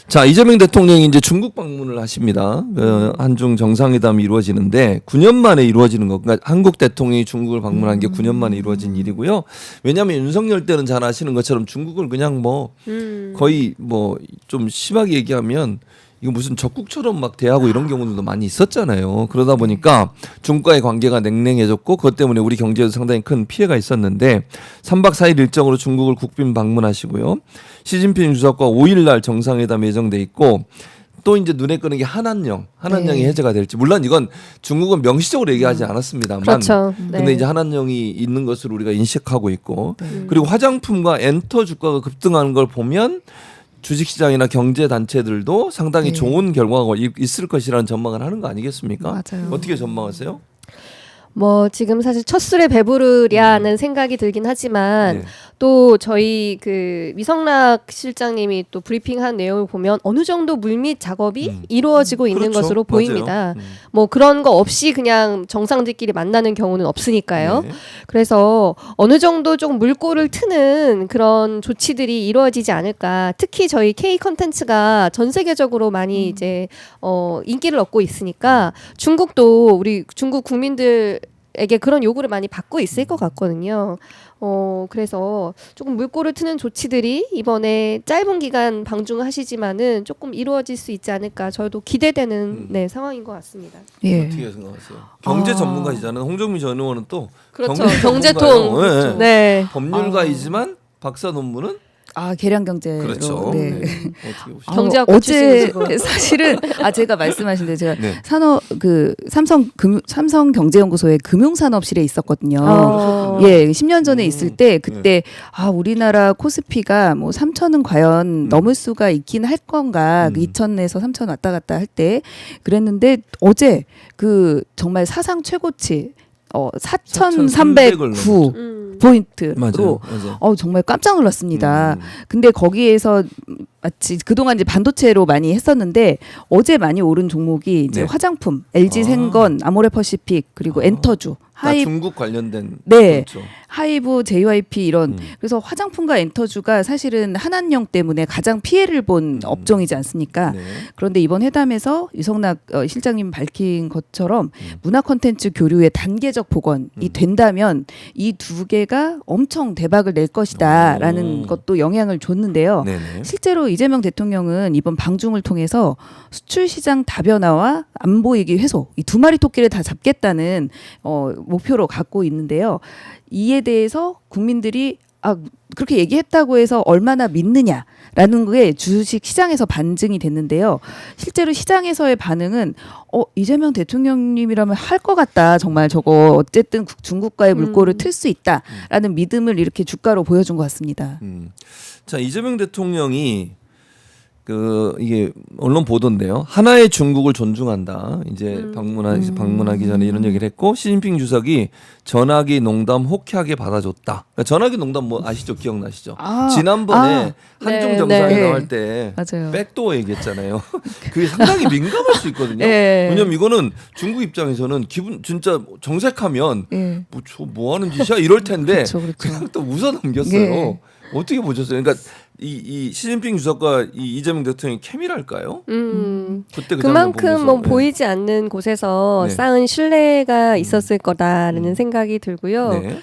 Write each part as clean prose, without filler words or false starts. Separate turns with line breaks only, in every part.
자, 이재명 대통령이 이제 중국 방문을 하십니다. 한중 정상회담이 이루어지는데 9년 만에 이루어지는 거. 그러니까 한국 대통령이 중국을 방문한 게 9년 만에 이루어진 일이고요. 왜냐하면 윤석열 때는 잘 아시는 것처럼 중국을 그냥 뭐 거의 뭐 좀 심하게 얘기하면 이거 무슨 적국처럼 막 대하고 이런 경우들도 많이 있었잖아요. 그러다 보니까 중국과의 관계가 냉랭해졌고 그것 때문에 우리 경제에도 상당히 큰 피해가 있었는데 3박 4일 일정으로 중국을 국빈 방문하시고요. 시진핑 주석과 5일 날 정상회담 예정돼 있고 또 이제 눈에 끄는 게 한한령이 해제가 될지. 물론 이건 중국은 명시적으로 얘기하지 않았습니다만
그렇죠.
근데 이제 한한령이 있는 것으로 우리가 인식하고 있고 그리고 화장품과 엔터 주가가 급등하는 걸 보면 주식시장이나 경제단체들도 상당히 좋은 결과가 있을 것이라는 전망을 하는 거 아니겠습니까?
맞아요.
어떻게 전망하세요?
뭐 지금 사실 첫 술에 배부르랴는 생각이 들긴 하지만
네.
또 저희 그 위성락 실장님이 또 브리핑한 내용을 보면 어느 정도 물밑 작업이 이루어지고 있는
그렇죠.
것으로
맞아요.
보입니다. 뭐 그런 거 없이 그냥 정상들끼리 만나는 경우는 없으니까요.
네.
그래서 어느 정도 좀 물꼬를 트는 그런 조치들이 이루어지지 않을까. 특히 저희 K 컨텐츠가 전 세계적으로 많이 이제 인기를 얻고 있으니까 중국도 우리 중국 국민들에게 그런 요구를 많이 받고 있을 것 같거든요. 그래서 조금 물꼬를 트는 조치들이 이번에 짧은 기간 방중하시지만은 조금 이루어질 수 있지 않을까. 저도 기대되는 네, 상황인 것 같습니다.
예.
어떻게 생각하세요? 경제 전문가시잖아요. 홍정미 전 의원은 또
그렇죠.
경제
경제통.
전문가예요. 네.
네.
법률가이지만 박사 논문은
계량 경제로.
그렇죠.
네.
네. 어떻게 보시죠?
경제학과
어제
출신이시고.
사실은 제가 말씀하신 대로 제가
네.
삼성 경제연구소의 금융산업실에 있었거든요.
어.
예, 10년 전에 있을 때 그때 우리나라 코스피가 뭐 3천은 과연 넘을 수가 있긴 할 건가? 2천에서 3천 왔다 갔다 할 때 그랬는데 어제 그 정말 사상 최고치 4,309 포인트로
맞아요.
정말 깜짝 놀랐습니다. 근데 거기에서 마치 그동안 이제 반도체로 많이 했었는데 어제 많이 오른 종목이 이제
네.
화장품, LG 생건, 아모레퍼시픽 그리고 엔터주,
중국 관련된
네.
그렇죠.
하이브, JYP 이런 그래서 화장품과 엔터주가 사실은 한한령 때문에 가장 피해를 본 업종이지 않습니까?
네.
그런데 이번 회담에서 유성락 실장님 밝힌 것처럼 문화 콘텐츠 교류의 단계적 복원이 된다면 이 두 개가 엄청 대박을 낼 것이다라는 것도 영향을 줬는데요.
네네.
실제로 이재명 대통령은 이번 방중을 통해서 수출 시장 다변화와 안보 위기 해소 이 두 마리 토끼를 다 잡겠다는 목표로 갖고 있는데요. 이에 대해서 국민들이 그렇게 얘기했다고 해서 얼마나 믿느냐라는 게 주식 시장에서 반증이 됐는데요. 실제로 시장에서의 반응은 이재명 대통령님이라면 할 것 같다. 정말 저거 어쨌든 중국과의 물꼬를 틀 수 있다라는 믿음을 이렇게 주가로 보여준 것 같습니다.
자, 이재명 대통령이 이게 언론 보도인데요. 하나의 중국을 존중한다. 이제 방문하기 전에 이런 얘기를 했고 시진핑 주석이 전화기 농담 호쾌하게 받아줬다. 그러니까 전화기 농담 뭐 아시죠? 기억나시죠? 지난번에 한중
네,
정상회담
네.
할 때
맞아요.
백도어 얘기했잖아요. 그게 상당히 민감할 수 있거든요.
네.
왜냐면 이거는 중국 입장에서는 기분 진짜 정색하면
예.
뭐 하는 짓이야 이럴 텐데
그렇죠.
그냥 또 웃어 넘겼어요.
예.
어떻게 보셨어요? 그러니까 이 시진핑 주석과 이 이재명 대통령이 케미랄까요? 그때 그 장면
그만큼
보면서.
뭐
네.
보이지 않는 곳에서
네.
쌓은 신뢰가 있었을 거다라는 생각이 들고요.
네.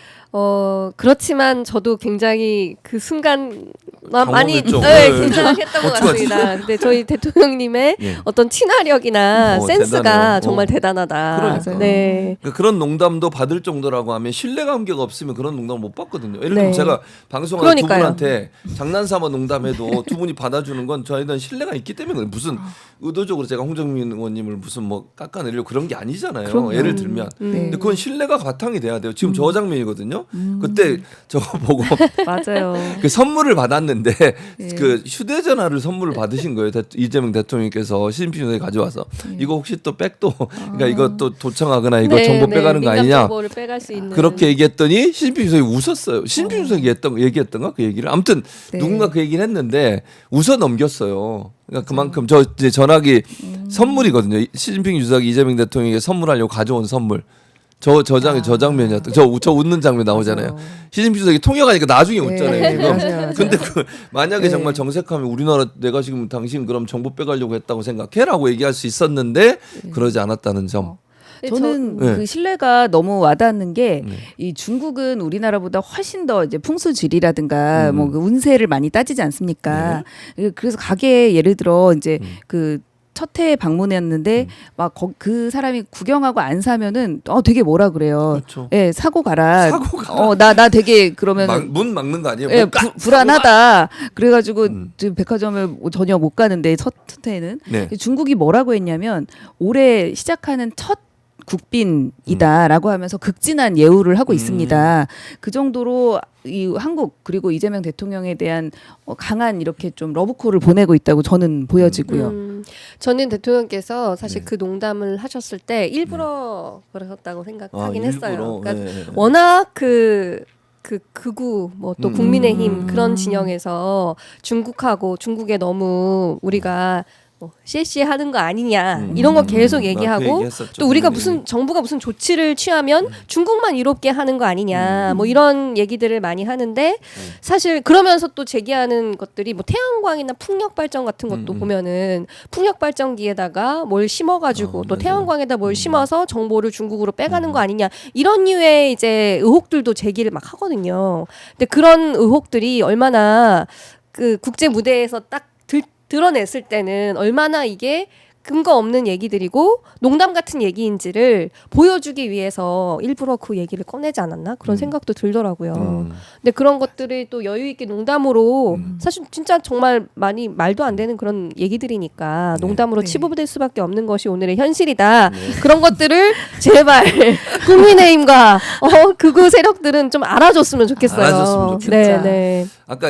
그렇지만 저도 굉장히 그 순간 많이
당황했죠.
긴장했던 것
어떡하지?
같습니다. 근데 저희 대통령님의
예.
어떤 친화력이나 센스가
대단해요.
정말 대단하다.
그러니까.
네.
그러니까 그런 농담도 받을 정도라고 하면 신뢰관계가 없으면 그런 농담을 못 받거든요. 예를 들면
네.
제가 방송하는 두
그러니까요.
분한테 장난삼아 농담해도 두 분이 받아주는 건 저희는 신뢰가 있기 때문에 그래요. 무슨 의도적으로 제가 홍정민 의원님을 무슨 뭐 깎아내려고 그런 게 아니잖아요.
그럼요.
예를 들면. 근데 그건 신뢰가 바탕이 돼야 돼요. 지금 저 장면이거든요. 그때 저거 보고
맞아요.
그 선물을 받았는데 그 휴대전화를 선물을 받으신 거예요. 이재명 대통령께서 시진핑 주석이 가져와서 이거 혹시 또 백도 그러니까 이거 또 도청하거나 이거 정보 빼가는 거
민감
아니냐
정보를 빼갈 수 있는.
그렇게 얘기했더니 시진핑 주석이 웃었어요. 시진핑 주석이 얘기했던가 그 얘기를 아무튼
네.
누군가 그 얘기를 했는데 웃어 넘겼어요. 그러니까 그만큼 저 이제 전화기 선물이거든요. 시진핑 주석이 이재명 대통령에게 선물하려고 가져온 선물. 저 장면이었던 저 웃는 장면 나오잖아요.
맞아요.
시진핑 주석이 통역하니까 나중에 웃잖아요.
네,
그거.
맞아요.
근데 만약에
네.
정말 정색하면 우리나라 내가 지금 당신 그럼 정보 빼가려고 했다고 생각해라고 얘기할 수 있었는데 그러지 않았다는 점.
저는
네.
그 신뢰가 너무 와닿는 게
네.
이 중국은 우리나라보다 훨씬 더 이제 풍수지리라든가 뭐 그 운세를 많이 따지지 않습니까? 그래서 가게에 예를 들어 이제 그 첫 해에 방문했는데 막 그 사람이 구경하고 안 사면은 되게 뭐라 그래요.
그렇죠.
예, 사고 가라.
사고 가라.
나 되게 그러면
문 막는 거 아니에요?
예,
못 가.
불안하다. 그래가지고 지금 백화점을 전혀 못 가는데 첫 해는
네.
중국이 뭐라고 했냐면 올해 시작하는 첫 국빈이다라고 하면서 극진한 예우를 하고 있습니다. 그 정도로 이 한국 그리고 이재명 대통령에 대한 강한 이렇게 좀 러브콜을 보내고 있다고 저는 보여지고요.
저는 대통령께서 사실
네.
그 농담을 하셨을 때 일부러 그러셨다고 생각하긴 했어요.
일부러.
그러니까
네.
워낙 그 극우 뭐 또 국민의힘 그런
음.
진영에서 중국에 너무 우리가 뭐 시시하는 거 아니냐 이런 거 계속
그
얘기하고
얘기했었죠.
또 우리가
국민의힘.
정부가 무슨 조치를 취하면 중국만 이롭게 하는 거 아니냐 뭐 이런 얘기들을 많이 하는데 사실 그러면서 또 제기하는 것들이 뭐 태양광이나 풍력 발전 같은 것도 보면은 풍력 발전기에다가 뭘 심어가지고 또
맞아요.
태양광에다 뭘 심어서 정보를 중국으로 빼가는 거 아니냐 이런 류의 이제 의혹들도 제기를 막 하거든요. 근데 그런 의혹들이 얼마나 그 국제 무대에서 딱 드러냈을 때는 얼마나 이게 근거 없는 얘기들이고 농담 같은 얘기인지를 보여주기 위해서 일부러 그 얘기를 꺼내지 않았나 그런 생각도 들더라고요. 근데 그런 것들이 또 여유 있게 농담으로 사실 진짜 정말 많이 말도 안 되는 그런 얘기들이니까 농담으로
네.
치부될 수밖에 없는 것이 오늘의 현실이다. 그런 것들을 제발 국민의힘과 극우 세력들은 좀 알아줬으면 좋겠어요.
알아줬으면 좋겠다.
네, 네.
아까